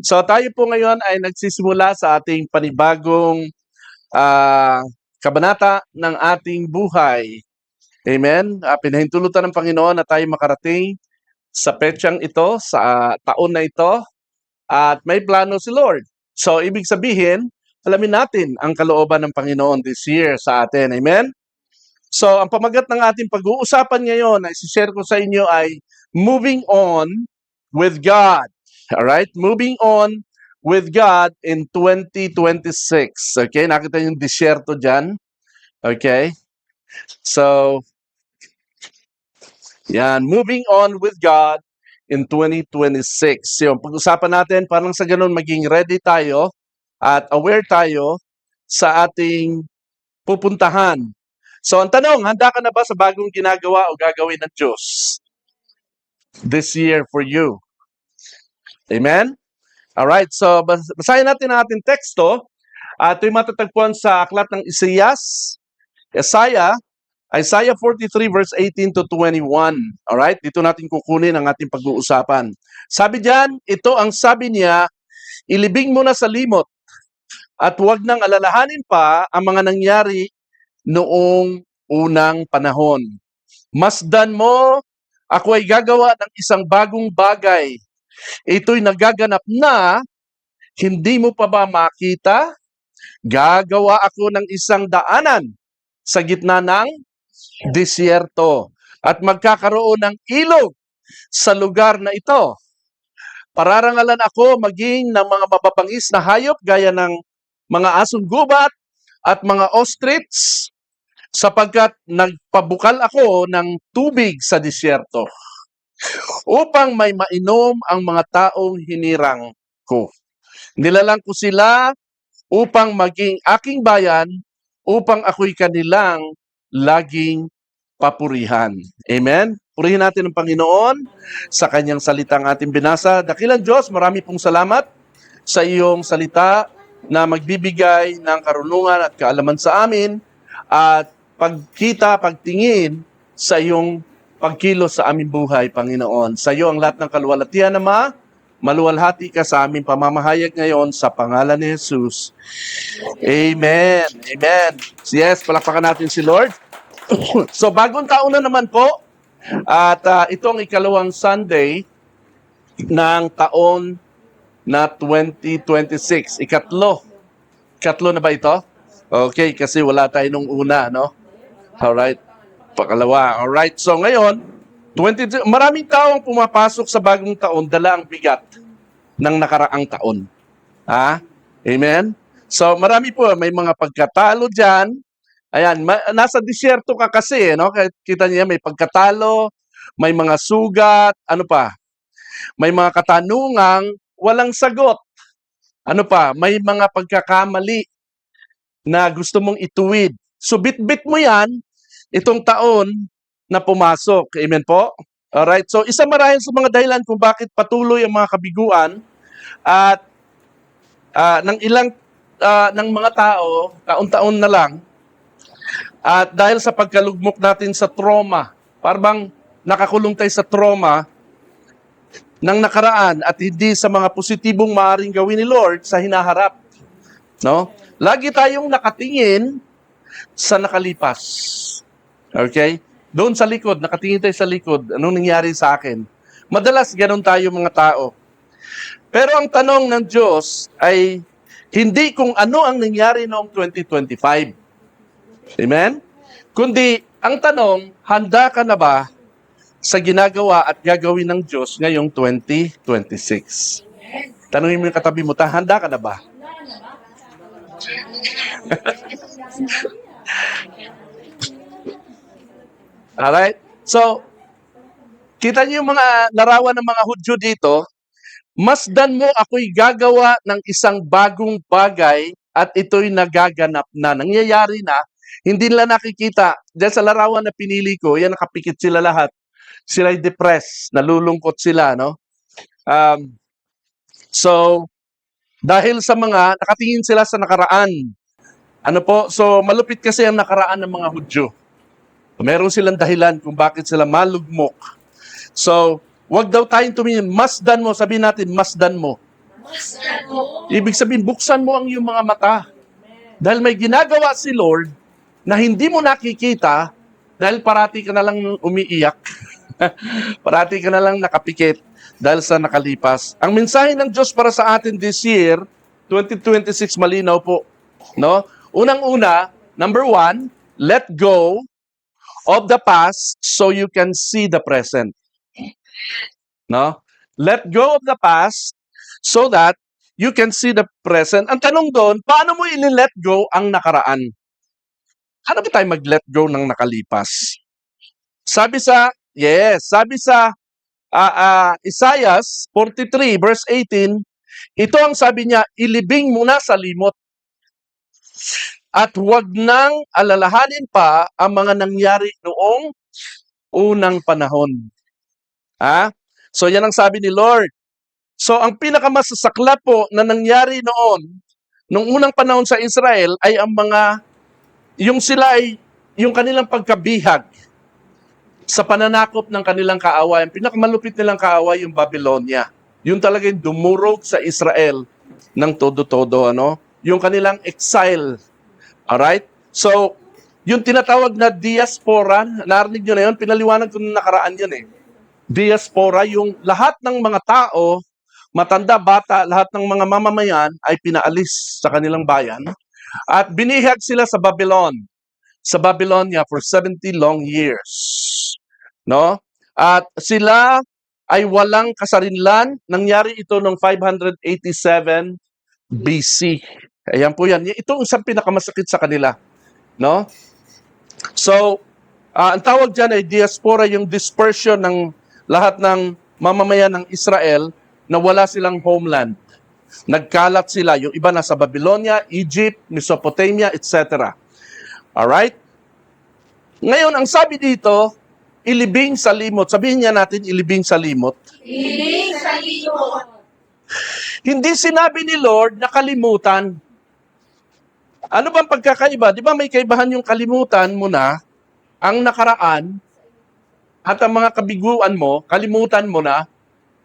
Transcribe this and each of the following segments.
So tayo po ngayon ay nagsisimula sa ating panibagong ah, kabanata ng ating buhay. Amen? Pinahintulutan ng Panginoon na tayo makarating sa petsang ito, sa taon na ito, at may plano si Lord. So ibig sabihin, alamin natin ang kalooban ng Panginoon this year sa atin. Amen? So ang pamagat ng ating pag-uusapan ngayon na isi-share ko sa inyo ay moving on with God. Alright? Moving on with God in 2026. Okay? Nakita yung disyerto dyan. Okay? So, yan. Moving on with God in 2026. Yung pag-usapan natin, parang sa ganun maging ready tayo at aware tayo sa ating pupuntahan. So, ang tanong, handa ka na ba sa bagong ginagawa o gagawin ng Diyos this year for you? Amen? Alright, so basahin natin ang ating teksto. Ito'y matatagpuan sa aklat ng Isaiah 43 verse 18 to 21. Alright, dito natin kukunin ang ating pag-uusapan. Sabi diyan, ito ang sabi niya, ilibing mo na sa limot at huwag nang alalahanin pa ang mga nangyari noong unang panahon. Masdan mo, ako ay gagawa ng isang bagong bagay. Ito'y nagaganap na, hindi mo pa ba makita? Gagawa ako ng isang daanan sa gitna ng disyerto at magkakaroon ng ilog sa lugar na ito. Pararangalan ako maging ng mga mababangis na hayop gaya ng mga asong gubat at mga ostrich sapagkat nagpabukal ako ng tubig sa disyerto upang may mainom ang mga taong hinirang ko. Nilalang ko sila upang maging aking bayan, upang ako'y kanilang laging papurihan. Amen? Purihin natin ang Panginoon sa kanyang salitang ating binasa. Dakilang Diyos, marami pong salamat sa iyong salita na magbibigay ng karunungan at kaalaman sa amin at pagkita, pagtingin sa iyong pagkilos sa aming buhay, Panginoon. Sa iyo ang lahat ng kaluwalhatian, Ama. Maluwalhati ka sa aming pamamahayag ngayon sa pangalan ni Jesus. Amen. Amen. Yes, palakpakan natin si Lord. So, bagong taon na naman po. At ito ang ikalawang Sunday ng taon na 2026. Ikatlo. Ikatlo na ba ito? Okay, kasi wala tayo nung una, no? Alright. Pakalawa. Alright. So, ngayon, maraming tao ang pumapasok sa bagong taon, dala ang bigat ng nakaraang taon. Ha? Amen? So, marami po, may mga pagkatalo dyan. Ayan, nasa disyerto ka kasi, no? Kita niya, may pagkatalo, may mga sugat, ano pa? May mga katanungang walang sagot. Ano pa? May mga pagkakamali na gusto mong ituwid. So, bit-bit mo yan, itong taon na pumasok. Amen po? Alright, so isa marahil sa mga dahilan kung bakit patuloy ang mga kabiguan at ng mga tao, taon-taon na lang, at dahil sa pagkalugmok natin sa trauma, parang nakakulong tayo sa trauma ng nakaraan at hindi sa mga positibong maaaring gawin ni Lord sa hinaharap. No? Lagi tayong nakatingin sa nakalipas. Okay? Doon sa likod, nakatingin tayo sa likod, anong nangyari sa akin? Madalas ganun tayo mga tao. Pero ang tanong ng Diyos ay hindi kung ano ang nangyari noong 2025. Amen? Kundi, ang tanong, handa ka na ba sa ginagawa at gagawin ng Diyos ngayong 2026? Tanungin mo yung katabi mo, handa ka na ba? Alright? So, kita niyo yung mga larawan ng mga Hudyo dito, masdan mo ako'y gagawa ng isang bagong bagay at ito'y nagaganap na. Nangyayari na, hindi nila nakikita. Dahil sa larawan na pinili ko, yan nakapikit sila lahat. Sila'y depressed, nalulungkot sila, no? So, dahil sa mga, nakatingin sila sa nakaraan. Ano po? So, malupit kasi ang nakaraan ng mga Hudyo. Meron silang dahilan kung bakit sila malugmok. So, wag daw tayong tumingin. Masdan mo, sabihin natin, masdan mo. Ibig sabihin, buksan mo ang iyong mga mata. Dahil may ginagawa si Lord na hindi mo nakikita dahil parati ka na lang umiiyak. Parati ka na lang nakapikit dahil sa nakalipas. Ang mensahe ng Diyos para sa atin this year, 2026, malinaw po. No? Unang-una, number 1, let go of the past so you can see the present. No? Let go of the past so that you can see the present. Ang tanong doon, paano mo i-let go ang nakaraan? Ano ba tayo mag-let go ng nakalipas? Sabi sa Isaiah 43 verse 18, ito ang sabi niya, ilibing muna sa limot at huwag nang alalahanin pa ang mga nangyari noong unang panahon. So yan ang sabi ni Lord. So ang pinakamasasakla po na nangyari noon, nung unang panahon sa Israel, ay ang yung kanilang pagkabihag sa pananakop ng kanilang kaaway. Ang pinakamalupit nilang kaaway, yung Babylonia. Yung talagang dumurog sa Israel ng todo-todo, Yung kanilang exile. Alright? So, yung tinatawag na diaspora, narinig nyo na yun, pinaliwanag ko nung nakaraan yun eh. Diaspora, yung lahat ng mga tao, matanda, bata, lahat ng mga mamamayan ay pinaalis sa kanilang bayan at binihag sila sa Babylonia for 70 long years. No? At sila ay walang kasarinlan. Nangyari ito noong 587 BC. Ayan po yan. Ito ang isang pinakamasakit sa kanila. No? So, ang tawag dyan ay diaspora, yung dispersion ng lahat ng mamamayan ng Israel na wala silang homeland. Nagkalat sila. Yung iba nasa Babylonia, Egypt, Mesopotamia, etc. Alright? Ngayon, ang sabi dito, ilibing sa limot. Sabihin niya natin, ilibing sa limot. Ilibing sa limot. Hindi sinabi ni Lord na kalimutan. Ano bang pagkakaiba? Di ba may kaibahan yung kalimutan mo na, ang nakaraan, at ang mga kabiguan mo, kalimutan mo na,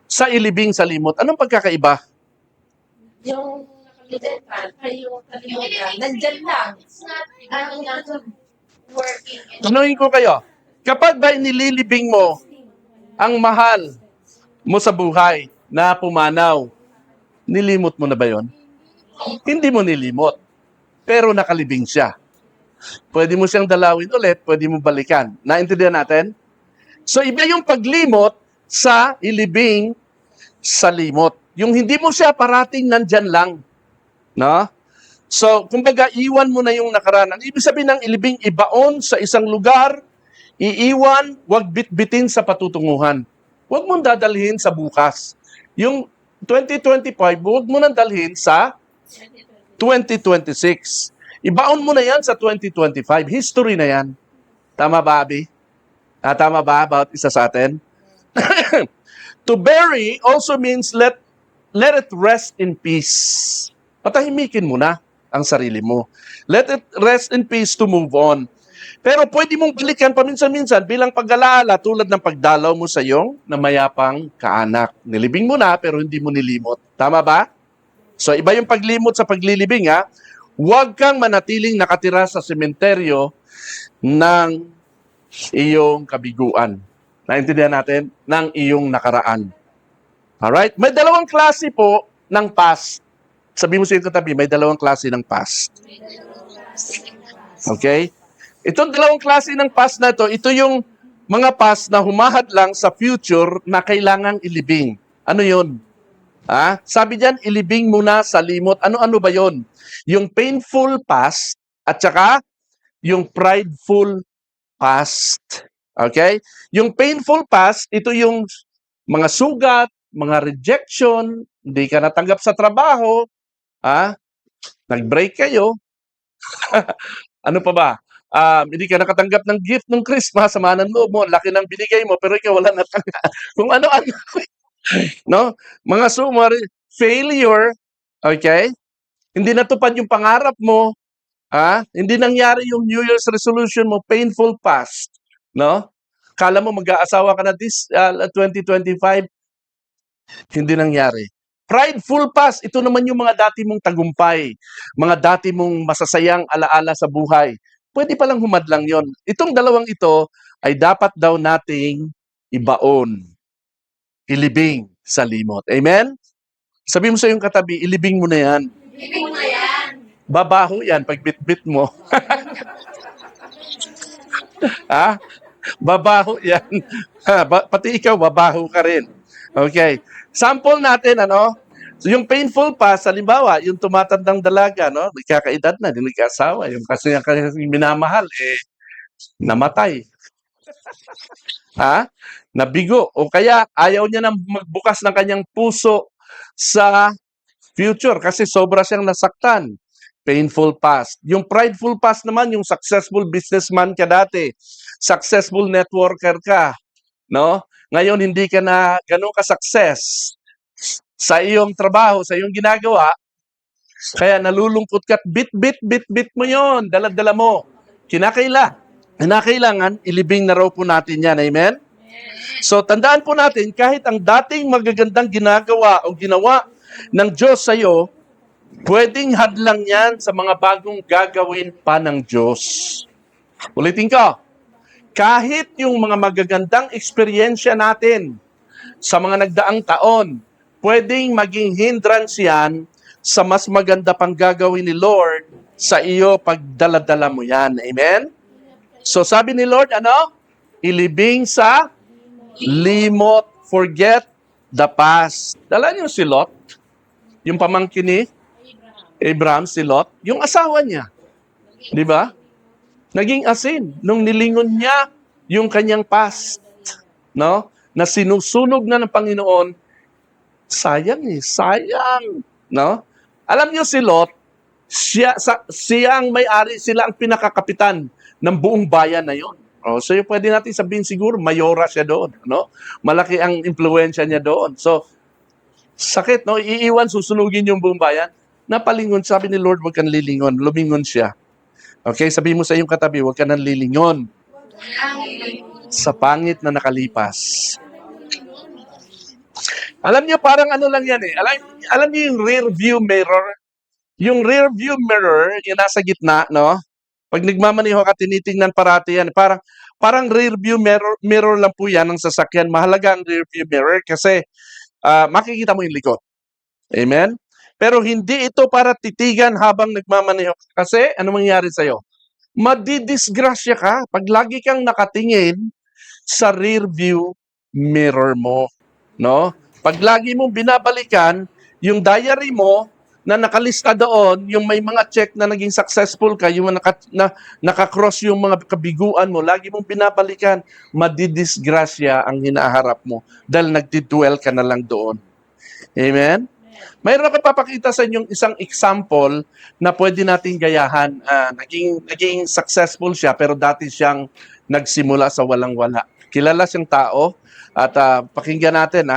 sa ilibing sa limot. Anong pagkakaiba? Yung nakalimutan, ay yung kalimutan, nandyan lang. Ang working. Tanungin ko kayo, kapag ba inililibing mo ang mahal mo sa buhay na pumanaw, nilimot mo na ba yon? Hindi mo nilimot, pero nakalibing siya. Pwede mo siyang dalawin ulit, pwede mo balikan. Naintindihan natin? So, iba yung paglimot sa ilibing sa limot. Yung hindi mo siya parating nandyan lang. No? So, kumbaga, iwan mo na yung nakaraan. Ang ibig sabihin ng ilibing, ibaon sa isang lugar, iiwan, wag bitbitin sa patutunguhan. Huwag mong dadalhin sa bukas. Yung 2025, huwag mo nang dalhin sa 2026. Ibaon mo na yan sa 2025. History na yan. Tama ba, Abi? Tama ba about isa sa atin? To bury also means let it rest in peace. Patahimikin mo na ang sarili mo. Let it rest in peace to move on. Pero pwede mong balikan paminsan-minsan bilang pag-alaala tulad ng pagdalaw mo sa iyong namayapang kaanak. Nilibing mo na pero hindi mo nilimot. Tama ba? So iba yung paglimot sa paglilibing ha. Huwag kang manatiling nakatira sa sementeryo ng iyong kabiguan. Naintindihan natin? Ng iyong nakaraan. Alright? May dalawang klase po ng past. Sabi mo sa iyong katabi, may dalawang klase ng past. Okay? Itong dalawang klase ng past na ito yung mga past na humahad lang sa future na kailangang ilibing. Ano yun? Sabi diyan, ilibing muna sa limot. Ano-ano ba yon? Yung painful past at saka yung prideful past. Okay? Yung painful past, ito yung mga sugat, mga rejection, hindi ka natanggap sa trabaho, nag-break kayo. Ano pa ba? Hindi ka nakatanggap ng gift ng Christmas, sama ng loob mo, laki ng binigay mo, pero ikaw wala natanggap. Kung ano-ano. No? Mga failure, okay? Hindi natupad yung pangarap mo, hindi nangyari yung New Year's resolution mo, painful past, no? Kala mo mag-aasawa ka na this 2025, hindi nangyari. Prideful past, ito naman yung mga dati mong tagumpay, mga dati mong masasayang alaala sa buhay. Pwede palang humadlang yon. Itong dalawang ito ay dapat daw nating ibaon, ilibing sa limot. Amen? Sabi mo sa iyong katabi, ilibing mo na yan. Ibig mo na yan. Babaho yan pag bit-bit mo. Ha? Babaho yan. Ha, pati ikaw, babaho ka rin. Okay. Sample natin, ano? So, yung painful past, halimbawa, yung tumatandang dalaga, no? Nagkakaedad na, hindi nagkasawa. Yung kasi yung kanyang minamahal, namatay. Ha? Nabigo. O kaya, ayaw niya nang magbukas ng kanyang puso sa future kasi sobra siyang nasaktan. Painful past. Yung prideful past naman, yung successful businessman ka dati, successful networker ka, no? Ngayon, hindi ka na ganun ka-success sa iyong trabaho, sa iyong ginagawa, kaya nalulungkot ka at bit mo yon, dala-dala mo. Kinakailangan, ilibing na raw po natin yan. Amen? So, tandaan po natin, kahit ang dating magagandang ginagawa o ginawa ng Diyos sa iyo, pwedeng hadlang yan sa mga bagong gagawin pa ng Diyos. Ulitin ko, kahit yung mga magagandang eksperyensya natin sa mga nagdaang taon, pwedeng maging hindrance yan sa mas maganda pang gagawin ni Lord sa iyo pag dala-dala mo yan. Amen? So sabi ni Lord, ano? Ilibing sa limot, forget the past. Dala niyo si Lot, yung pamangkin ni Abraham, si Lot, yung asawa niya. Di ba? Naging asin nung nilingon niya yung kanyang past. No? Na sinusunog na ng Panginoon. Sayang. No? Alam niyo si Lot, siya ang may-ari, sila ang pinakakapitan ng buong bayan na yon. So pwede natin sabihin siguro, mayora siya doon. No? Malaki ang impluensya niya doon. So, sakit, no? Iiwan, susunugin yung buong bayan. Napalingon, sabi ni Lord, huwag kang lilingon. Lumingon siya. Okay, sabi mo sa iyong katabi, huwag ka nang lilingon sa pangit na nakalipas. Alam niyo, parang ano lang yan eh. Alam niyo yung rear view mirror? Yung rear view mirror, yung nasa gitna, no? Pag nagmamaneho ka, tinitingnan parati yan. Parang rear view mirror lang po yan ng sasakyan. Mahalaga ang rear view mirror kasi makikita mo yung likod. Amen? Pero hindi ito para titigan habang nagmamaneho. Kasi, ano mangyayari sa'yo? Madidisgrasya ka pag lagi kang nakatingin sa rear view mirror mo. No? Pag lagi mong binabalikan, yung diary mo na nakalista doon, yung may mga check na naging successful ka, yung nakakross yung mga kabiguan mo, lagi mong binabalikan, madidisgrasya ang hinaharap mo dahil nagdidwell ka na lang doon. Amen? Mayroon ako papakita sa inyong isang example na pwede nating gayahan. Naging successful siya pero dati siyang nagsimula sa walang-wala. Kilala siyang tao at pakinggan natin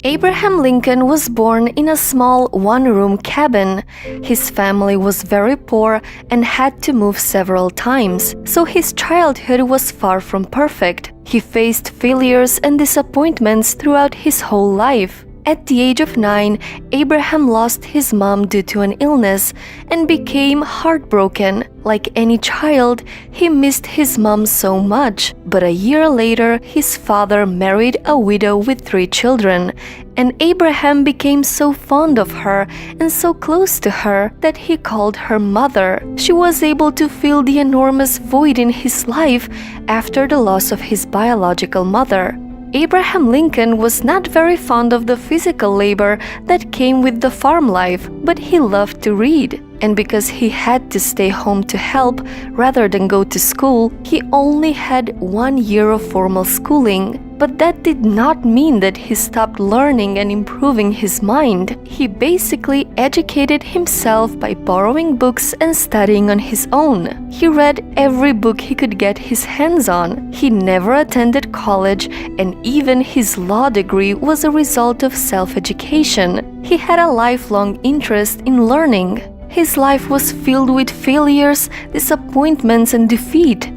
Abraham Lincoln was born in a small one-room cabin. His family was very poor and had to move several times, so his childhood was far from perfect. He faced failures and disappointments throughout his whole life. At the age of 9, Abraham lost his mom due to an illness and became heartbroken. Like any child, he missed his mom so much. But a year later, his father married a widow with 3 children, and Abraham became so fond of her and so close to her that he called her mother. She was able to fill the enormous void in his life after the loss of his biological mother. Abraham Lincoln was not very fond of the physical labor that came with the farm life, but he loved to read. And because he had to stay home to help rather than go to school, he only had 1 year of formal schooling. But that did not mean that he stopped learning and improving his mind. He basically educated himself by borrowing books and studying on his own. He read every book he could get his hands on. He never attended college, and even his law degree was a result of self-education. He had a lifelong interest in learning. His life was filled with failures, disappointments, and defeat.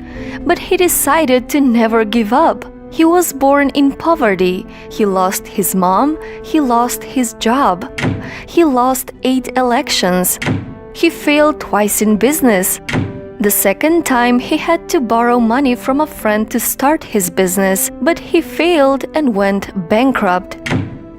But he decided to never give up. He was born in poverty. He lost his mom. He lost his job. He lost 8 elections. He failed twice in business. The second time, he had to borrow money from a friend to start his business, but he failed and went bankrupt.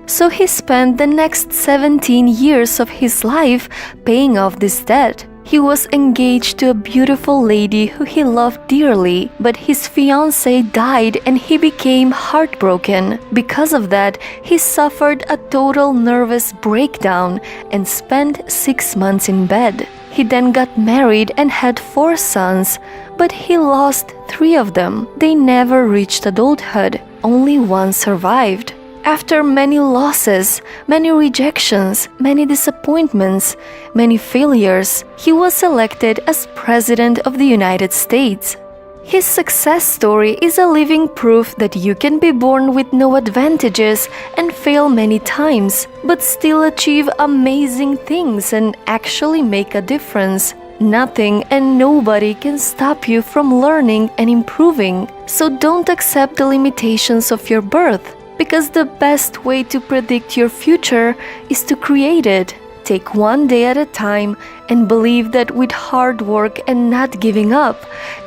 So he spent the next 17 years of his life paying off this debt. He was engaged to a beautiful lady who he loved dearly, but his fiancée died and he became heartbroken. Because of that, he suffered a total nervous breakdown and spent 6 months in bed. He then got married and had 4 sons, but he lost 3 of them. They never reached adulthood. Only one survived. After many losses, many rejections, many disappointments, many failures, he was elected as President of the United States. His success story is a living proof that you can be born with no advantages and fail many times, but still achieve amazing things and actually make a difference. Nothing and nobody can stop you from learning and improving. So don't accept the limitations of your birth, because the best way to predict your future is to create it. Take one day at a time and believe that with hard work and not giving up,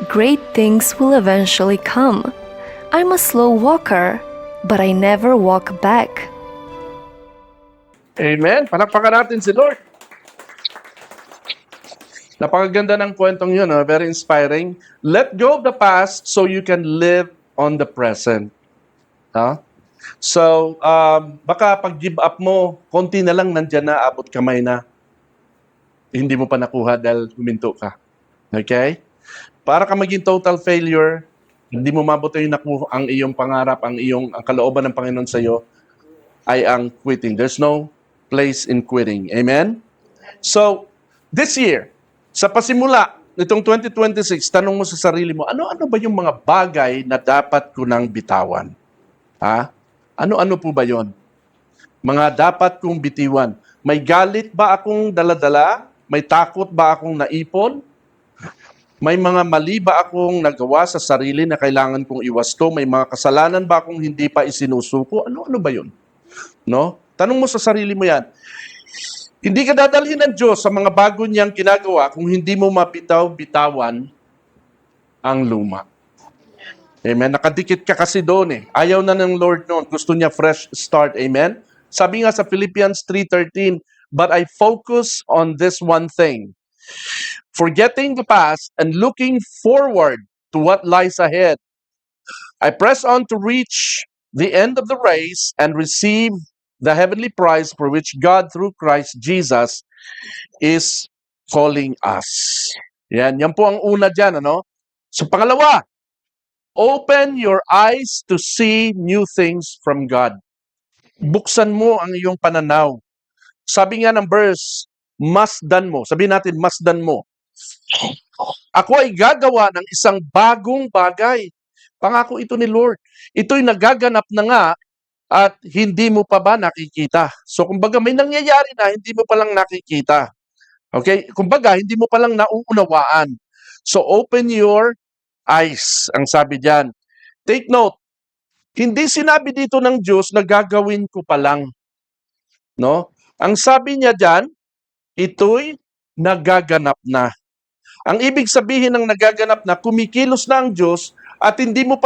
great things will eventually come. I'm a slow walker, but I never walk back. Amen. Palakpakan natin si Lord. Napakaganda ng kwentong yun. Very inspiring. Let go of the past so you can live on the present. So, baka pag give up mo, konti na lang nandyan na, abot kamay na. Hindi mo pa nakuha dahil huminto ka. Okay? Para ka maging total failure, hindi mo mabuti yung nakuha ang iyong pangarap, ang kalooban ng Panginoon sa iyo, ay ang quitting. There's no place in quitting. Amen? So, this year, sa pasimula nitong 2026, tanong mo sa sarili mo, ano-ano ba yung mga bagay na dapat ko nang bitawan? Ano-ano po ba yon? Mga dapat kong bitiwan. May galit ba akong daladala? May takot ba akong naipon? May mga mali ba akong nagawa sa sarili na kailangan kong iwasto? May mga kasalanan ba akong hindi pa isinusuko? Ano-ano ba yun? No? Tanong mo sa sarili mo yan. Hindi ka dadalhin ng Diyos sa mga bago niyang ginagawa kung hindi mo mabitaw-bitawan ang luma. Amen. Nakadikit ka kasi doon eh. Ayaw na ng Lord noon. Gusto niya fresh start. Amen. Sabi nga sa Philippians 3:13, but I focus on this one thing, forgetting the past and looking forward to what lies ahead. I press on to reach the end of the race and receive the heavenly prize for which God through Christ Jesus is calling us. Yan po ang una dyan, ano? So pangalawa, open your eyes to see new things from God. Buksan mo ang iyong pananaw. Sabi nga ng verse, masdan mo. Sabihin natin, masdan mo. Ako ay gagawa ng isang bagong bagay. Pangako ito ni Lord. Ito'y nagaganap na nga at hindi mo pa ba nakikita. So kumbaga may nangyayari na, hindi mo pa lang nakikita. Okay? Kumbaga, hindi mo pa lang nauunawaan. So open your eyes, ang sabi diyan. Take note, hindi sinabi dito ng Diyos na gagawin ko pa lang. No? Ang sabi niya diyan, ito'y nagaganap na. Ang ibig sabihin ng nagaganap na, kumikilos na ang Diyos at hindi mo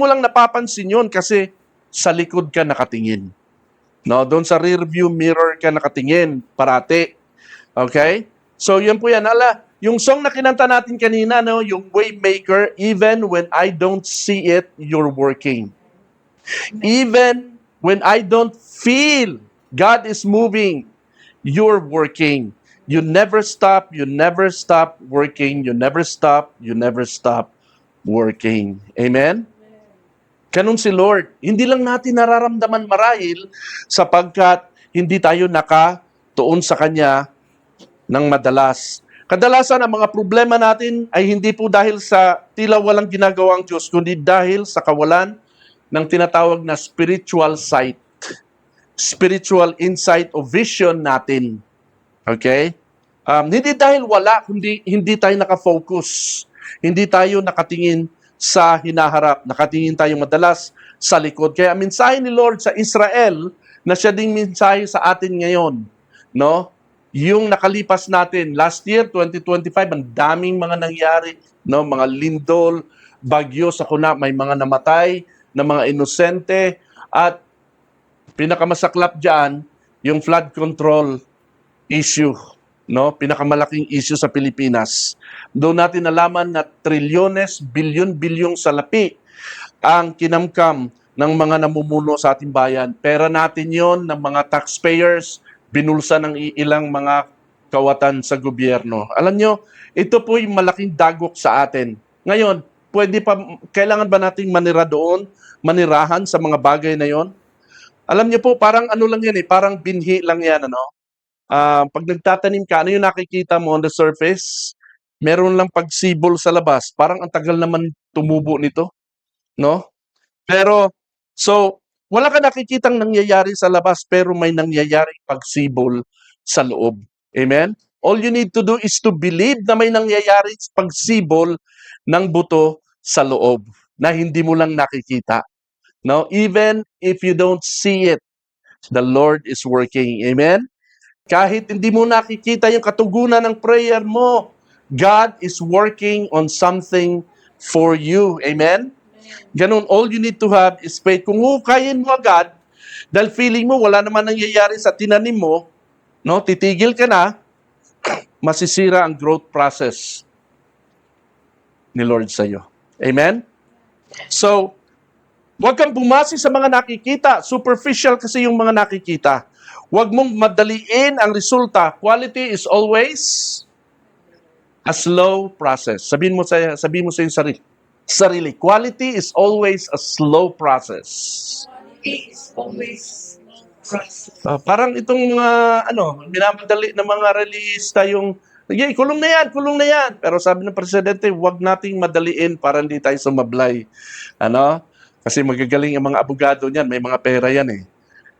lang napapansin 'yon kasi sa likod ka nakatingin. No, doon sa rear view mirror ka nakatingin parati. Okay? So, yun po yan. Yung song na kinanta natin kanina, no, yung Waymaker, even when I don't see it, you're working. Even when I don't feel God is moving, you're working. You never stop working. You never stop working. Amen? Ganun si Lord. Hindi lang natin nararamdaman marahil sapagkat hindi tayo nakatuon sa Kanya ng madalas. Kadalasan ang mga problema natin ay hindi po dahil sa tila walang ginagawang Diyos, kundi dahil sa kawalan ng tinatawag na spiritual sight, spiritual insight o vision natin. Okay? Hindi dahil wala, kundi hindi tayo nakafocus. Hindi tayo nakatingin sa hinaharap. Nakatingin tayo madalas sa likod. Kaya mensahe ni Lord sa Israel na siya ding mensahe sa atin ngayon, no? Yung nakalipas natin last year 2025, ang daming mga nangyari, no? Mga lindol, bagyo sa kuna, may mga namatay na mga inosente, at pinakamasaklap diyan yung flood control issue, no? Pinakamalaking issue sa Pilipinas. Doon natin nalaman na trilyones, bilyon-bilyong salapi ang kinamkam ng mga namumuno sa ating bayan. Pera natin yon ng mga taxpayers, binulsa ng ilang mga kawatan sa gobyerno. Alam nyo, ito po yung malaking dagok sa atin. Ngayon, kailangan ba nating manira doon, manirahan sa mga bagay na yon? Alam nyo po, parang ano lang yan parang binhi lang yan, ano? Pag nagtatanim ka, ano yung nakikita mo on the surface? Meron lang pagsibol sa labas. Parang ang tagal naman tumubo nito, no? Pero, so, wala ka nakikitang nangyayari sa labas, pero may nangyayari pagsibol sa loob. Amen? All you need to do is to believe na may nangyayari pagsibol ng buto sa loob na hindi mo lang nakikita. No? Even if you don't see it, the Lord is working. Amen? Kahit hindi mo nakikita yung katugunan ng prayer mo, God is working on something for you. Amen? Ganun, all you need to have is faith. Kung hukayin mo agad, dahil feeling mo wala naman nangyayari sa tinanim mo, no, titigil ka na, masisira ang growth process ni Lord sa iyo. Amen? So, huwag kang bumasi sa mga nakikita. Superficial kasi yung mga nakikita. Huwag mong madaliin ang resulta. Quality is always a slow process. Sabihin mo sa iyong sarili. Quality is always a slow process. It is always process. Parang itong minamadali ng mga relista yung, kulong na yan. Pero sabi ng presidente, huwag nating madaliin para hindi tayo sumablay. Ano? Kasi magagaling ang mga abogado niyan, may mga pera yan eh.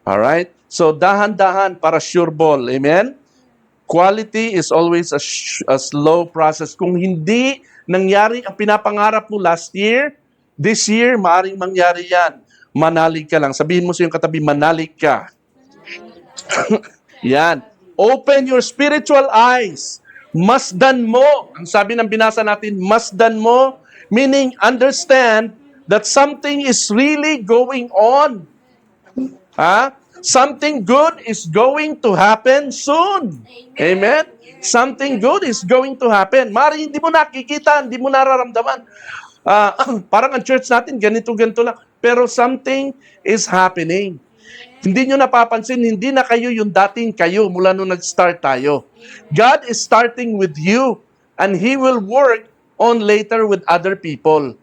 Alright? So, dahan-dahan para sure ball. Amen? Quality is always a slow process. Kung hindi nangyari ang pinapangarap mo last year, this year, maaring mangyari yan. Manalig ka lang. Sabihin mo sa iyong katabi, manalig ka. Yan. Open your spiritual eyes. Masdan mo. Ang sabi ng binasa natin, masdan mo, meaning understand that something is really going on. Something good is going to happen soon. Amen? Something good is going to happen. Mari hindi mo nakikita, hindi mo nararamdaman. Parang ang church natin, ganito lang. Pero something is happening. Hindi nyo napapansin, hindi na kayo yung dating kayo mula nung nag-start tayo. God is starting with you and He will work on later with other people.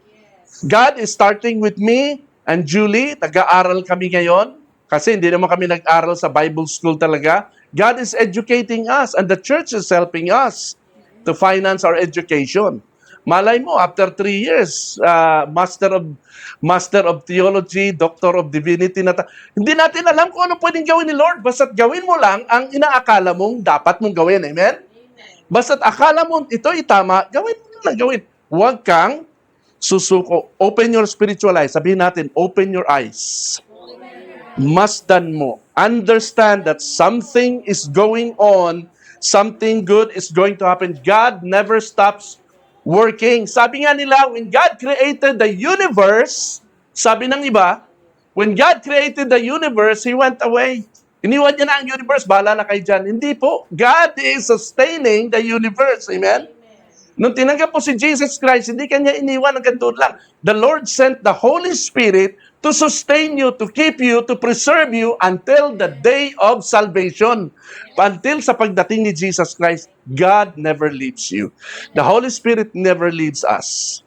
God is starting with me and Julie. Nag-aaral kami ngayon. Kasi hindi naman kami nag-aral sa Bible school talaga. God is educating us and the church is helping us to finance our education. Malay mo, after 3 years, Master of Theology, Doctor of Divinity, hindi natin alam kung ano pwedeng gawin ni Lord. Basta't gawin mo lang ang inaakala mong dapat mong gawin. Amen? Basta't akala mo ito'y tama, gawin mo lang gawin. Huwag kang susuko. Open your spiritual eyes. Sabihin natin, open your eyes. Masdan mo. Understand that something is going on, something good is going to happen. God never stops working. Sabi nga nila, when God created the universe, sabi ng iba, when God created the universe, He went away. Iniwan niya na ang universe, bahala na kayo dyan. Hindi po. God is sustaining the universe. Amen? Nung tinanggap po si Jesus Christ, hindi kanya iniwan hanggang doon lang. The Lord sent the Holy Spirit to sustain you, to keep you, to preserve you until the day of salvation. Until sa pagdating ni Jesus Christ, God never leaves you. The Holy Spirit never leaves us.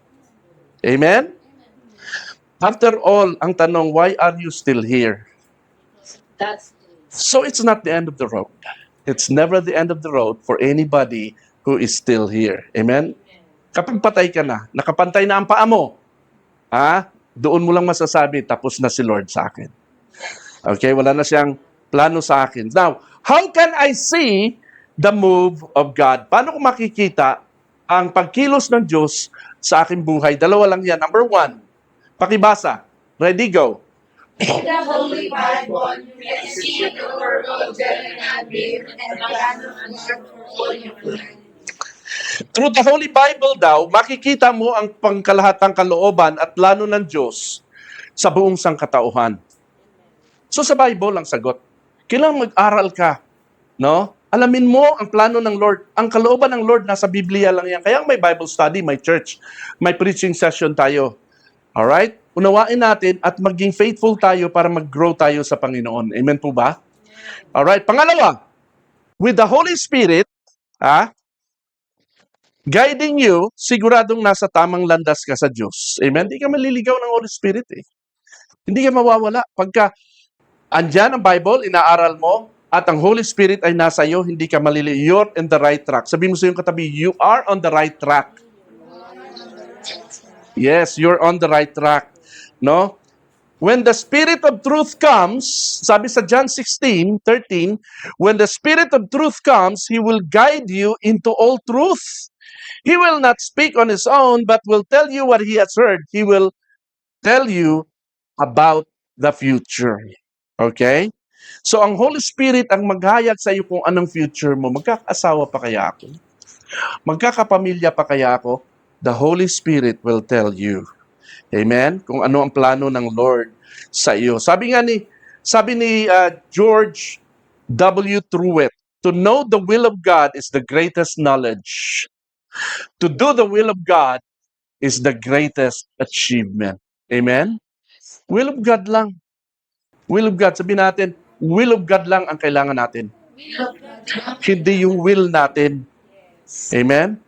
Amen? After all, ang tanong, why are you still here? So it's not the end of the road. It's never the end of the road for anybody who is still here. Amen? Kapag patay ka na, nakapantay na ang paa mo, doon mo lang masasabi, tapos na si Lord sa akin. Okay, wala na siyang plano sa akin. Now, how can I see the move of God? Paano ko makikita ang pagkilos ng Diyos sa aking buhay? Dalawa lang yan. Number 1, pakibasa. Ready, go. In the Holy Bible, we can see the word of God and being and the plan of God for all humankind. Through the Holy Bible daw, makikita mo ang pangkalahatang kalooban at plano ng Diyos sa buong sangkatauhan. So sa Bible ang sagot. Kailangan mag-aral ka, no? Alamin mo ang plano ng Lord. Ang kalooban ng Lord nasa Biblia lang yan. Kaya may Bible study, may church, may preaching session tayo. Alright? Unawain natin at maging faithful tayo para mag-grow tayo sa Panginoon. Amen po ba? Alright. Pangalawa, with the Holy Spirit, guiding you, siguradong nasa tamang landas ka sa Diyos. Amen? Hindi ka maliligaw ng Holy Spirit eh. Hindi ka mawawala. Pagka andyan ang Bible, inaaral mo, at ang Holy Spirit ay nasa iyo, hindi ka maliligaw. You're in the right track. Sabi mo sa iyong katabi, you are on the right track. Yes, you're on the right track. No? When the Spirit of truth comes, sabi sa John 16:13, when the Spirit of truth comes, He will guide you into all truth. He will not speak on His own, but will tell you what He has heard. He will tell you about the future. Okay? So, ang Holy Spirit ang maghayag sa iyo kung anong future mo. Magkakaasawa pa kaya ako? Magkakapamilya pa kaya ako? The Holy Spirit will tell you. Amen? Kung ano ang plano ng Lord sa iyo. Sabi ni George W. Truett, to know the will of God is the greatest knowledge. To do the will of God is the greatest achievement. Amen? Will of God lang. Will of God. Sabihin natin, will of God lang ang kailangan natin. Hindi yung will natin. Amen?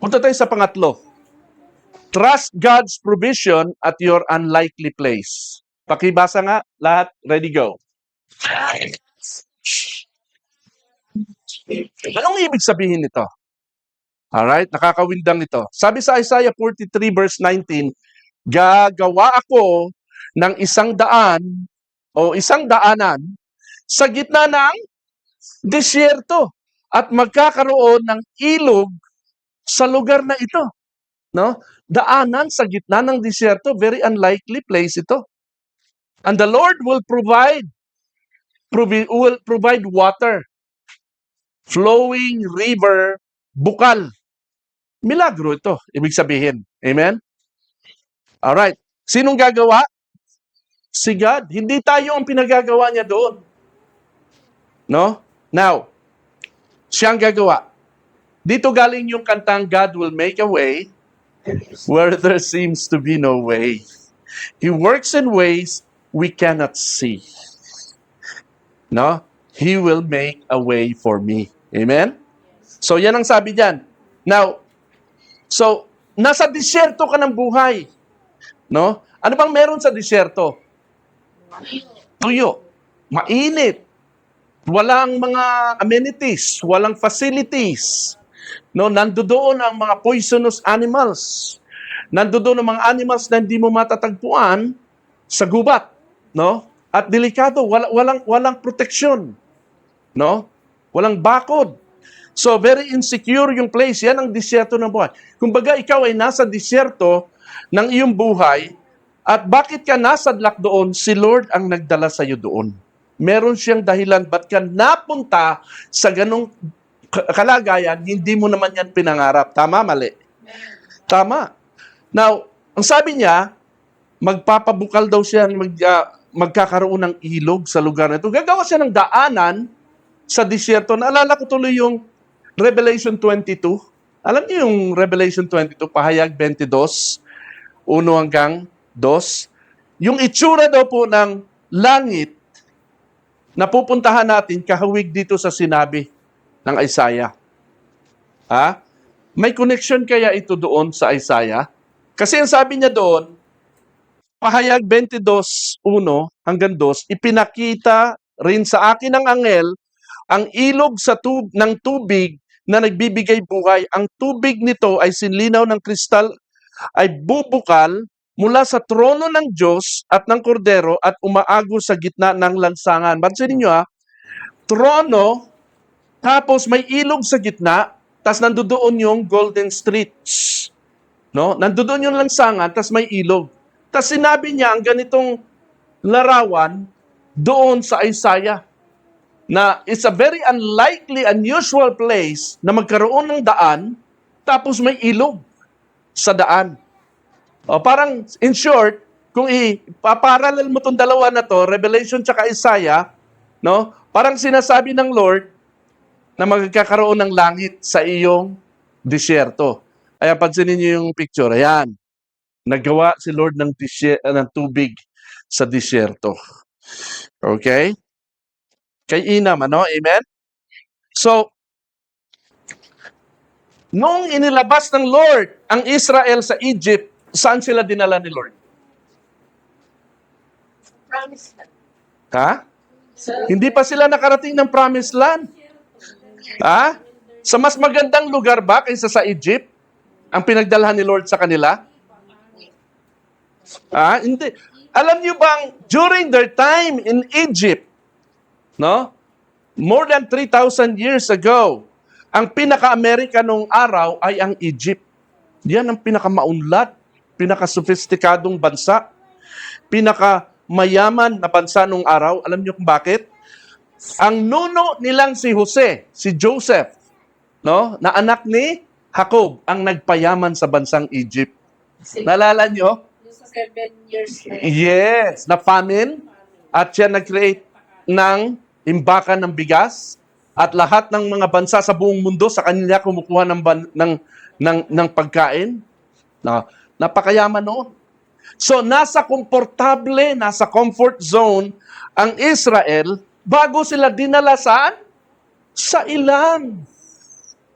Punta tayo sa pangatlo. Trust God's provision at your unlikely place. Pakibasa nga, lahat. Ready, go. Anong ibig sabihin nito? Alright, nakakawindang ito. Sabi sa Isaiah 43 verse 19, gagawa ako ng isang daan o isang daanan sa gitna ng disyerto at magkakaroon ng ilog sa lugar na ito. No? Daanan sa gitna ng disyerto, very unlikely place ito. And the Lord will provide water, flowing river, bukal. Milagro ito, ibig sabihin. Amen? Alright. Sinong gagawa? Si God. Hindi tayo ang pinagagawa niya doon. No? Now, siya ang gagawa. Dito galing yung kantang God will make a way where there seems to be no way. He works in ways we cannot see. No? He will make a way for me. Amen? So, yan ang sabi diyan. Now, so, nasa disyerto ka ng buhay. No? Ano bang meron sa disyerto? Tuyo. Mainit. Walang mga amenities, walang facilities. No, nandoon ang mga poisonous animals. Nandoon ang mga animals na hindi mo matatagpuan sa gubat, no? At delikado, walang proteksyon, no? Walang bakod. So very insecure yung place. Yan ang disyerto ng buhay. Kumbaga ikaw ay nasa disyerto ng iyong buhay at bakit ka nasadlak doon? Si Lord ang nagdala sa iyo doon. Meron siyang dahilan ba't ka napunta sa ganong kalagayan, hindi mo naman yan pinangarap. Tama, mali? Tama. Now, ang sabi niya, magpapabukal daw siya, magkakaroon ng ilog sa lugar na ito. Gagawa siya ng daanan sa disyerto. Naalala ko tuloy yung Revelation 22. Alam niyo yung Revelation 22, pahayag 22, 1 hanggang 2. Yung itsura daw po ng langit, napupuntahan natin kahawig dito sa sinabi ng Isaiah. Ha? May connection kaya ito doon sa Isaiah? Kasi ang sabi niya doon, pahayag 22:1 hanggang 2, ipinakita rin sa akin ng anghel ang ilog ng tubig na nagbibigay buhay. Ang tubig nito ay sinlinaw ng kristal, ay bubukal mula sa trono ng Diyos at ng Kordero at umaagos sa gitna ng lansangan. Pansinin nyo trono, tapos may ilog sa gitna, tapos nandoon yung golden streets. No? Nandoon yung lansangan, tapos may ilog. Tas sinabi niya ang ganitong larawan doon sa Isaiah na it's a very unlikely, unusual place na magkaroon ng daan tapos may ilog sa daan. O parang, in short, kung ipaparallel mo itong dalawa na to, Revelation tsaka Isaiah, no? Parang sinasabi ng Lord na magkakaroon ng langit sa iyong disyerto. Ayan, pansinin niyo yung picture. Ayan. Naggawa si Lord ng tubig sa disyerto. Okay? Kay Inam, ano? Amen? So, nung inilabas ng Lord ang Israel sa Egypt, saan sila dinala ni Lord? Promise land. Ha? Hindi pa sila nakarating ng promised land. Ha? Sa mas magandang lugar ba kaysa sa Egypt? Ang pinagdalhan ni Lord sa kanila? Ha? Hindi. Alam niyo bang during their time in Egypt, no? More than 3,000 years ago, ang pinaka-Amerika nung araw ay ang Egypt. Yan ang pinaka-maunlad, pinaka-sophisticadong bansa, pinaka-mayaman na bansa nung araw. Alam niyo kung bakit? Ang nuno nilang si Jose, si Joseph, no? Na anak ni Jacob, ang nagpayaman sa bansang Egypt. Naalala niyo? 7 years na. Yes, na famine at siya nag-create ng imbakan ng bigas at lahat ng mga bansa sa buong mundo sa kanila kumukuha ng pagkain. Napakayaman noon. So nasa komportable, nasa comfort zone ang Israel bago sila dinala saan? Sa ilang.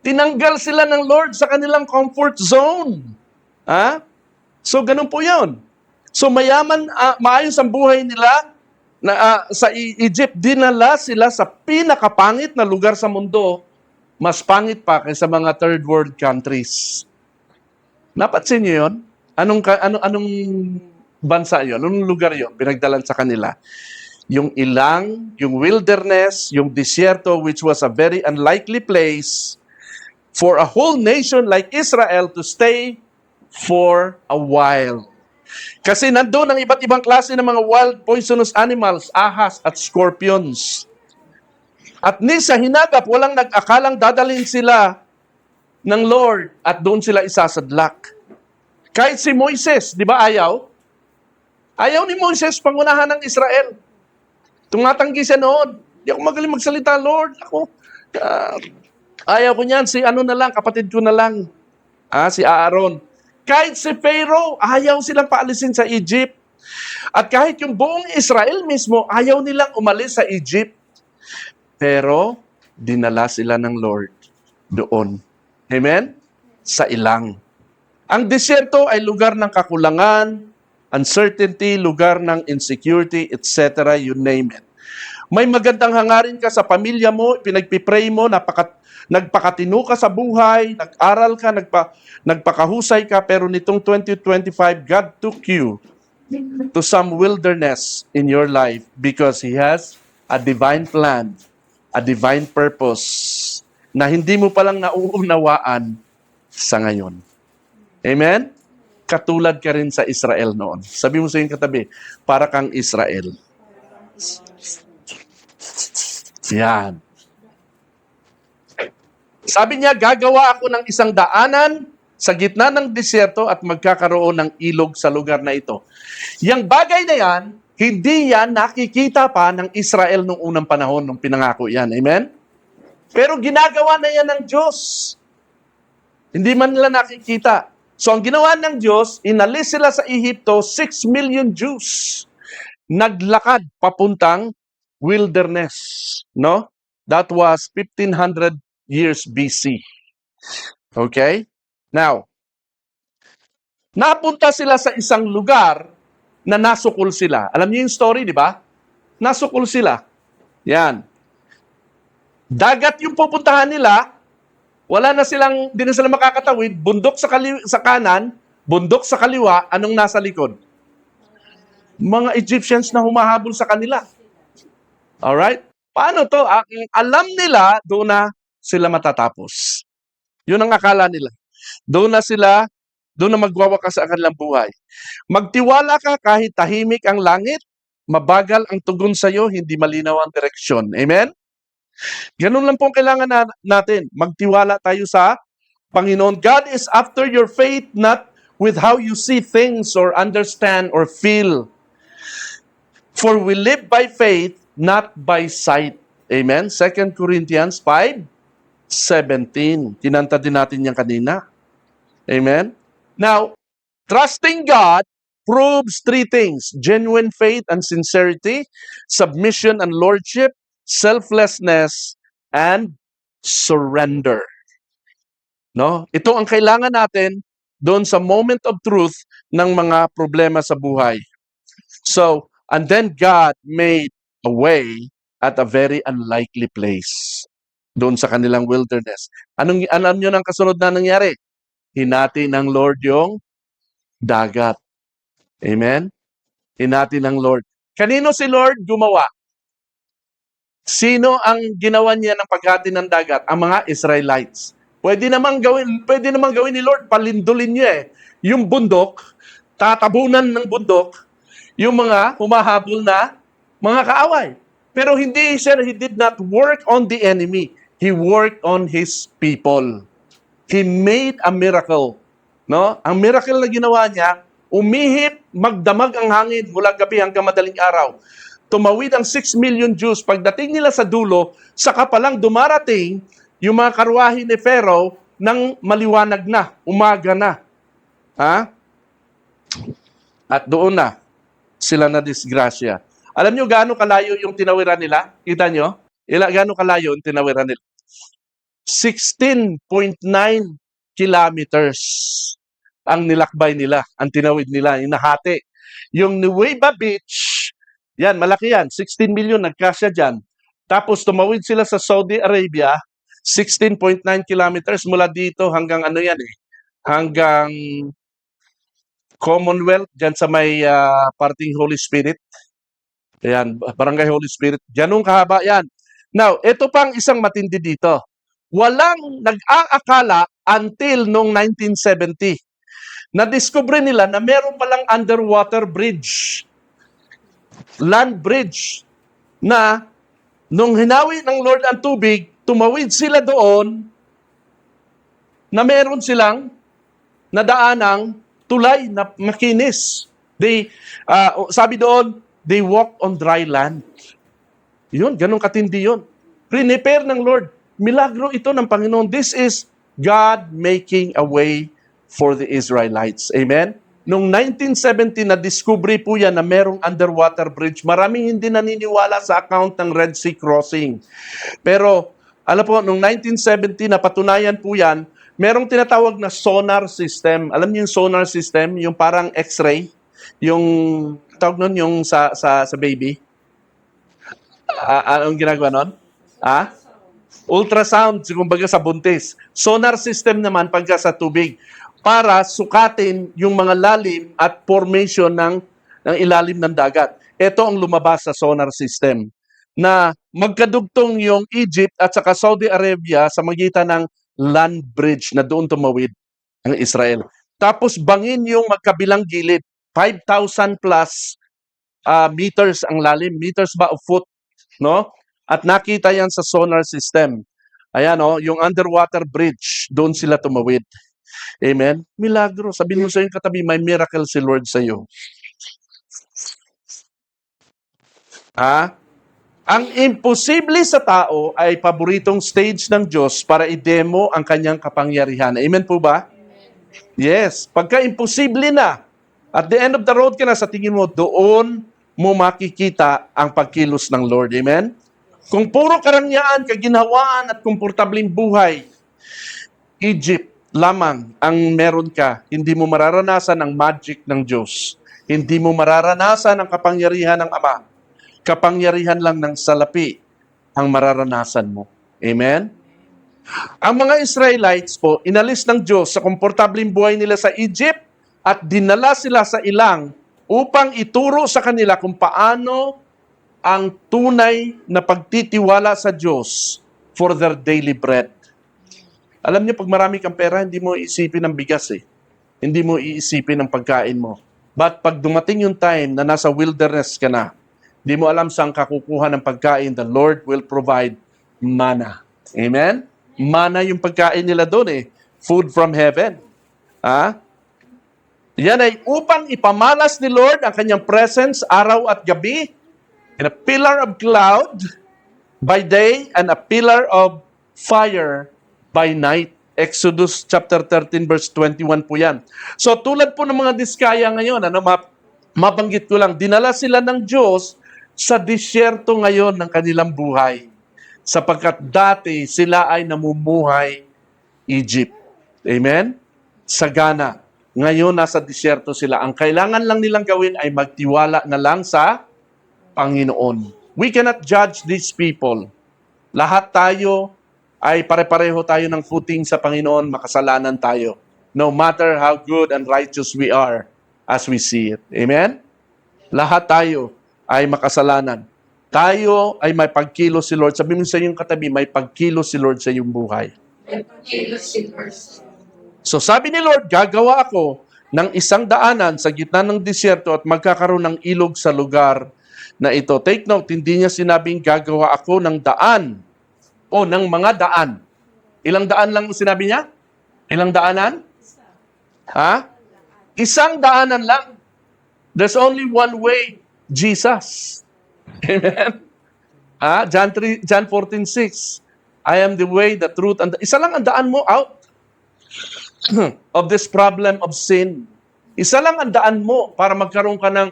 Tinanggal sila ng Lord sa kanilang comfort zone. Ha? So, ganun po yun. So, mayaman, maayos ang buhay nila na sa Egypt. Dinala sila sa pinakapangit na lugar sa mundo. Mas pangit pa kaysa mga third world countries. Napansin niyo yun? Anong bansa yun? Anong lugar yun? Pinagdalan sa kanila. Yung ilang, yung wilderness, yung disyerto, which was a very unlikely place for a whole nation like Israel to stay for a while. Kasi nandoon ang iba't ibang klase ng mga wild poisonous animals, ahas at scorpions. At ni sa hinagap, walang nag-akalang dadalhin sila ng Lord at doon sila isasadlak. Kahit si Moises, di ba ayaw? Ayaw ni Moises pangunahan ng Israel. Tumatanggi siya noon. Di ako magaling magsalita, Lord. Ayaw ko niyan. Si kapatid ko na lang. Si Aaron. Kahit si Pharaoh, ayaw silang paalisin sa Egypt. At kahit yung buong Israel mismo, ayaw nilang umalis sa Egypt. Pero, dinala sila ng Lord doon. Amen? Sa ilang. Ang disyerto ay lugar ng kakulangan, uncertainty, lugar ng insecurity, etc. You name it. May magandang hangarin ka sa pamilya mo, pinagpipray mo, nagpakatino ka sa buhay, nag-aral ka, nagpakahusay ka, pero nitong 2025, God took you to some wilderness in your life because He has a divine plan, a divine purpose na hindi mo palang nauunawaan sa ngayon. Amen? Katulad ka rin sa Israel noon. Sabi mo sa iyong katabi, para kang Israel. Yan. Sabi niya, gagawa ako ng isang daanan sa gitna ng disyerto at magkakaroon ng ilog sa lugar na ito. Yang bagay na yan, hindi yan nakikita pa ng Israel nung unang panahon nung pinangako yan. Amen? Pero ginagawa na yan ng Diyos. Hindi man nila nakikita. So ang ginawa ng Diyos, inalis sila sa Ehipto, 6 million Jews. Naglakad papuntang wilderness. No? That was 1500 years BC. Okay? Now, napunta sila sa isang lugar na nasukol sila. Alam niyo yung story, di ba? Nasukol sila. Yan. Dagat yung pupuntahan nila, di na sila makakatawid, bundok sa kanan, bundok sa kaliwa, anong nasa likod? Mga Egyptians na humahabol sa kanila. Alright? Paano to? Alam nila, doon na sila matatapos. Yun ang akala nila. Doon na sila doon na magwawakas ang kanilang buhay. Magtiwala ka kahit tahimik ang langit, mabagal ang tugon sa iyo, hindi malinaw ang direksyon. Amen? Ganun lang pong kailangan natin. Magtiwala tayo sa Panginoon. God is after your faith, not with how you see things or understand or feel. For we live by faith, not by sight. Amen? 2 Corinthians 5:17. Kinanta din natin yan kanina. Amen? Now, trusting God proves three things: genuine faith and sincerity, submission and lordship, selflessness, and surrender. No? Ito ang kailangan natin doon sa moment of truth ng mga problema sa buhay. So, and then God made a way at a very unlikely place doon sa kanilang wilderness. Alam nyo ng kasunod na nangyari? Hinati ng Lord yung dagat. Amen? Hinati ng Lord. Kanino si Lord gumawa? Sino ang ginawa niya ng paghati ng dagat? Ang mga Israelites. Pwede namang gawin ni Lord, palindulin niya eh. Yung bundok, tatabunan ng bundok, yung mga humahabol na mga kaaway. Pero he did not work on the enemy. He worked on his people. He made a miracle. No? Ang miracle na ginawa niya, umihip, magdamag ang hangin mula gabi hanggang madaling araw. Tumawid ang 6 million Jews. Pagdating nila sa dulo, saka palang dumarating yung mga karwahe ni Pharaoh ng maliwanag na, umaga na. Ha? At doon na sila na disgrasya. Alam nyo gaano kalayo yung tinawiran nila? Kita nyo? Gaano kalayo yung tinawiran nila? 16.9 kilometers ang nilakbay nila, ang tinawid nila, yung nahati. Yung Nueva Beach, yan, malaki yan, 16 million, nagkasya dyan. Tapos tumawid sila sa Saudi Arabia, 16.9 kilometers mula dito hanggang ano yan eh, hanggang Commonwealth, dyan sa may parting Holy Spirit. Ayan, Barangay Holy Spirit. Ganun kahaba yan. Now, ito pang isang matindi dito. Walang nag-aakala until noong 1970. Na-discover nila na meron palang underwater bridge. Land bridge. Na nung hinawi ng Lord ang tubig, tumawid sila doon na meron silang nadaanang tulay na makinis. Sabi doon, they walk on dry land. Yun, ganun katindi yun. Prepare ng Lord. Milagro ito ng Panginoon. This is God making a way for the Israelites. Amen? Noong 1970, na-discovery po yan na merong underwater bridge. Maraming hindi naniniwala sa account ng Red Sea Crossing. Pero, alam po, noong 1970, napatunayan po yan, merong tinatawag na sonar system. Alam niyo yung sonar system? Yung parang x-ray? Yung, tawag nun, yung sa baby? Anong ginagawa nun? Ultrasound, kumbaga sa buntis. Sonar system naman pagka sa tubig para sukatin yung mga lalim at formation ng ilalim ng dagat. Ito ang lumabas sa sonar system na magkadugtong yung Egypt at saka Saudi Arabia sa magitan ng land bridge na doon tumawid ang Israel. Tapos bangin yung magkabilang gilid, 5,000 plus meters ang lalim, meters ba o foot, no? At nakita yan sa sonar system. Ayan yung underwater bridge, doon sila tumawid. Amen? Milagro. Sabihin mo sa iyong katabi, may miracle si Lord sa iyo. Ang imposible sa tao ay paboritong stage ng Diyos para i-demo ang kanyang kapangyarihan. Amen po ba? Yes. Pagka imposible na, at the end of the road ka na, sa tingin mo, doon mo makikita ang pagkilos ng Lord. Amen? Kung puro karangyaan, kaginhawaan at komportabling buhay, Egypt lamang ang meron ka, hindi mo mararanasan ang magic ng Diyos. Hindi mo mararanasan ang kapangyarihan ng Ama. Kapangyarihan lang ng salapi ang mararanasan mo. Amen? Ang mga Israelites po, inalis ng Diyos sa komportabling buhay nila sa Egypt at dinala sila sa ilang upang ituro sa kanila kung paano ang tunay na pagtitiwala sa Diyos for their daily bread. Alam niyo, pag marami kang pera, hindi mo isipin ng bigas eh. hindi mo iisipin ang pagkain mo. But pag dumating yung time na nasa wilderness ka na, hindi mo alam saan ka kukuha ng pagkain, the Lord will provide manna. Amen? Manna yung pagkain nila doon eh. Food from heaven. Yan ay upang ipamalas ni Lord ang kanyang presence araw at gabi in a pillar of cloud by day and a pillar of fire by night. Exodus chapter 13 verse 21 po yan. So tulad po ng mga diskaya ngayon, mabanggit ko lang, dinala sila ng Diyos sa disyerto ngayon ng kanilang buhay. Sapagkat dati sila ay namumuhay Egypt. Amen? Sa Ghana. Ngayon nasa disyerto sila. Ang kailangan lang nilang gawin ay magtiwala na lang sa Panginoon. We cannot judge these people. Lahat tayo ay pare-pareho tayo ng footing sa Panginoon, makasalanan tayo. No matter how good and righteous we are as we see it. Amen? Lahat tayo ay makasalanan. Tayo ay may pagkilos si Lord. Sabi mo sa iyong katabi, may pagkilos si Lord sa iyong buhay. So sabi ni Lord, gagawa ako ng isang daanan sa gitna ng disyerto at magkakaroon ng ilog sa lugar na ito. Take note, hindi niya sinabing gagawa ako ng daan o ng mga daan. Ilang daan lang sinabi niya? Ilang daanan? Isang daanan lang. There's only one way, Jesus. Amen? John 14:6. I am the way, the truth, and isa lang ang daan mo out of this problem of sin. Isa lang ang daan mo para magkaroon ka ng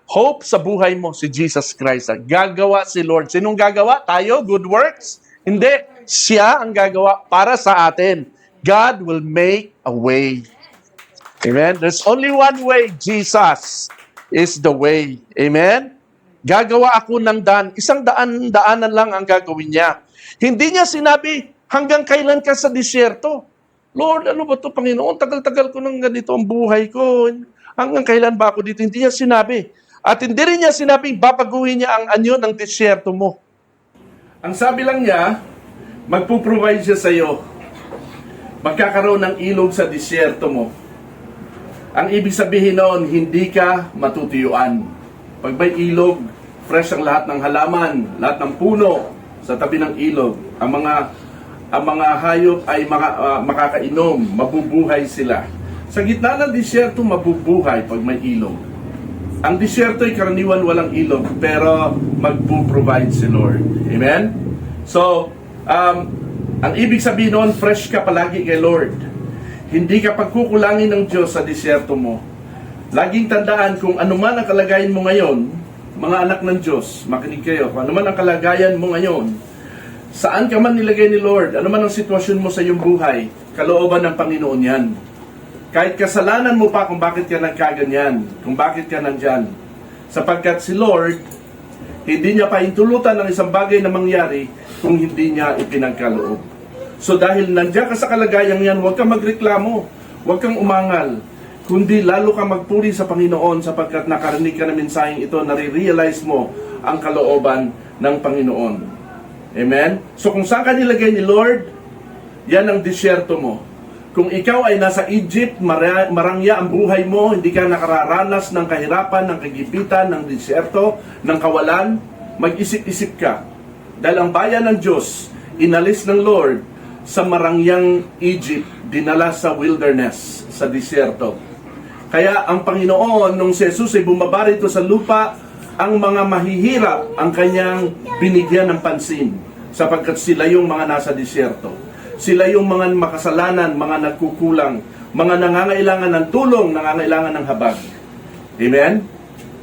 hope sa buhay mo, si Jesus Christ. Gagawa si Lord. Sinong gagawa? Tayo? Good works? Hindi. Siya ang gagawa para sa atin. God will make a way. Amen? There's only one way. Jesus is the way. Amen? Gagawa ako ng daan. Isang daanan lang ang gagawin niya. Hindi niya sinabi, hanggang kailan ka sa disyerto? Lord, ano ba ito, Panginoon? Tagal-tagal ko ng ganito ang buhay ko. Hanggang kailan ba ako dito? Hindi niya sinabi. At hindi rin niya sinabing babaguhin niya ang anyo ng disyerto mo. Ang sabi lang niya, magpo-provide siya sa iyo. Magkakaroon ng ilog sa disyerto mo. Ang ibig sabihin noon, hindi ka matutuyuan. Pag may ilog, fresh ang lahat ng halaman, lahat ng puno sa tabi ng ilog. Ang mga hayop ay makakainom, mabubuhay sila. Sa gitna ng disyerto, mabubuhay pag may ilog. Ang disyerto ay karaniwan walang ilog, pero magpo-provide si Lord. Amen? So, ang ibig sabihin noon, fresh ka palagi kay Lord. Hindi ka pagkukulangin ng Diyos sa disyerto mo. Laging tandaan kung ano man ang kalagayan mo ngayon, mga anak ng Diyos, makinig kayo, kung ano man ang kalagayan mo ngayon, saan ka man nilagay ni Lord, ano man ang sitwasyon mo sa iyong buhay, kalooban ng Panginoon yan. Kahit kasalanan mo pa kung bakit ka nagkaganyan, kung bakit ka nandyan. Sapagkat si Lord, hindi niya paintulutan ng isang bagay na mangyari kung hindi niya ipinagkaloob. So dahil nandiyan ka sa kalagayang yan, huwag kang magreklamo, huwag kang umangal, kundi lalo kang magpuri sa Panginoon sapagkat nakarinig ka na mensaheng ito, nare-realize mo ang kalooban ng Panginoon. Amen? So kung saan ka nilagay ni Lord, yan ang disyerto mo. Kung ikaw ay nasa Egypt, marangya ang buhay mo, hindi ka nakararanas ng kahirapan, ng kagipitan, ng disyerto, ng kawalan, mag-isip-isip ka. Dahil ang bayan ng Diyos, inalis ng Lord sa marangyang Egypt, dinala sa wilderness, sa disyerto. Kaya ang Panginoon, nung si Jesus ay bumaba rito sa lupa, ang mga mahihirap ang kanyang binigyan ng pansin sapagkat sila yung mga nasa disyerto. Sila yung mga makasalanan, mga nagkukulang, mga nangangailangan ng tulong, nangangailangan ng habag. Amen?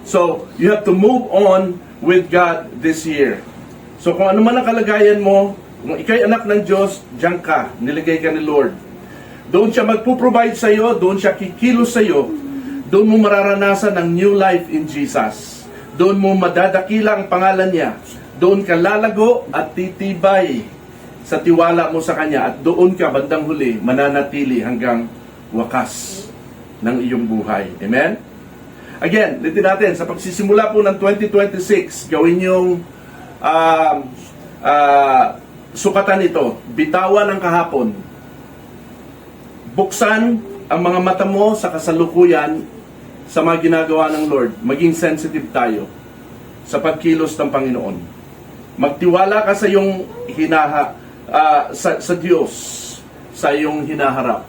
So, you have to move on with God this year. So, kung ano man ang kalagayan mo, kung ikay anak ng Diyos, diyan ka, niligay ka ni Lord. Doon siya magpo-provide sa iyo, doon siya kikilos sa iyo, doon mo mararanasan ang new life in Jesus. Doon mo madadakila ang pangalan niya. Doon ka lalago at titibay sa tiwala mo sa Kanya at doon ka bandang huli mananatili hanggang wakas ng iyong buhay. Amen? Again, litin natin, sa pagsisimula po ng 2026, gawin yung sukatan ito, bitawan ng kahapon. Buksan ang mga mata mo sa kasalukuyan sa mga ginagawa ng Lord. Maging sensitive tayo sa pagkilos ng Panginoon. Magtiwala ka sa iyong sa Diyos, sa iyong hinaharap.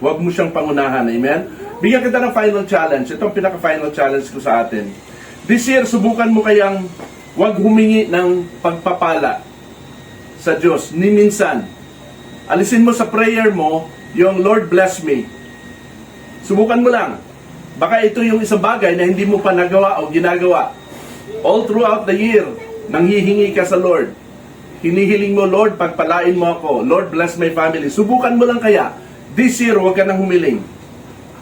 Huwag mo siyang pangunahan. Amen? Bigyan kita ng final challenge. Ito ang pinaka-final challenge ko sa atin. This year, subukan mo kayang huwag humingi ng pagpapala sa Diyos. Ni minsan. Alisin mo sa prayer mo yung Lord bless me. Subukan mo lang. Baka ito yung isang bagay na hindi mo pa nagawa o ginagawa. All throughout the year, nanghihingi ka sa Lord. Hinihiling mo, Lord, pagpalain mo ako. Lord, bless my family. Subukan mo lang kaya. This year, huwag ka nang humiling.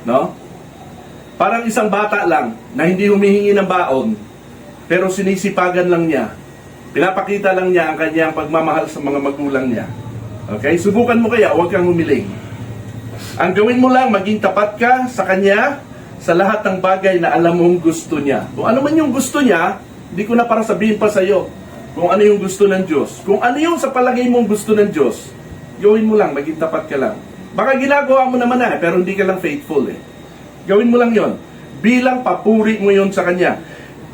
No? Parang isang bata lang na hindi humihingi ng baon, pero sinisipagan lang niya. Pinapakita lang niya ang kanyang pagmamahal sa mga magulang niya. Okay? Subukan mo kaya, huwag kang humiling. Ang gawin mo lang, maging tapat ka sa Kanya sa lahat ng bagay na alam mong gusto niya. Kung ano man yung gusto niya, hindi ko na para sabihin pa sa iyo kung ano yung gusto ng Diyos. Kung ano yung sa palagay mong gusto ng Diyos, gawin mo lang, maging tapat ka lang. Baka ginagawa mo naman na, pero hindi ka lang faithful eh. Gawin mo lang yon. Bilang papuri mo yon sa Kanya.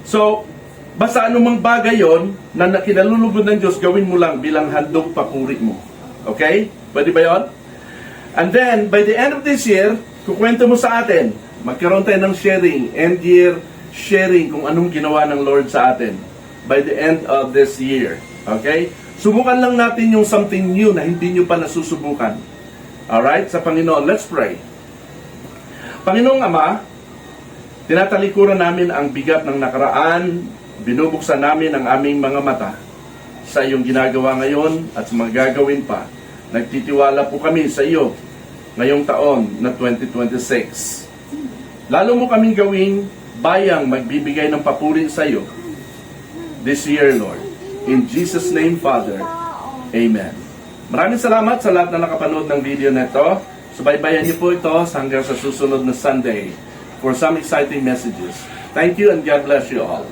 So, basta anumang bagay yon na kinalulugod ng Diyos, gawin mo lang bilang handog papuri mo. Okay? Pwede ba yon? And then, by the end of this year, kukwento mo sa atin, magkaroon tayo ng sharing, end year sharing kung anong ginawa ng Lord sa atin by the end of this year. Okay? Subukan lang natin yung something new na hindi nyo pa nasusubukan. Alright? Sa Panginoon, let's pray. Panginoong Ama, tinatalikuran namin ang bigat ng nakaraan, binubuksan namin ang aming mga mata sa iyong ginagawa ngayon at sa mga gagawin pa. Nagtitiwala po kami sa iyo ngayong taon na 2026. Lalo mo kaming gawing bayang magbibigay ng papuri sa iyo this year, Lord. In Jesus' name, Father. Amen. Maraming salamat sa lahat na nakapanood ng video na ito. Subaybayan niyo po ito hanggang sa susunod na Sunday for some exciting messages. Thank you and God bless you all.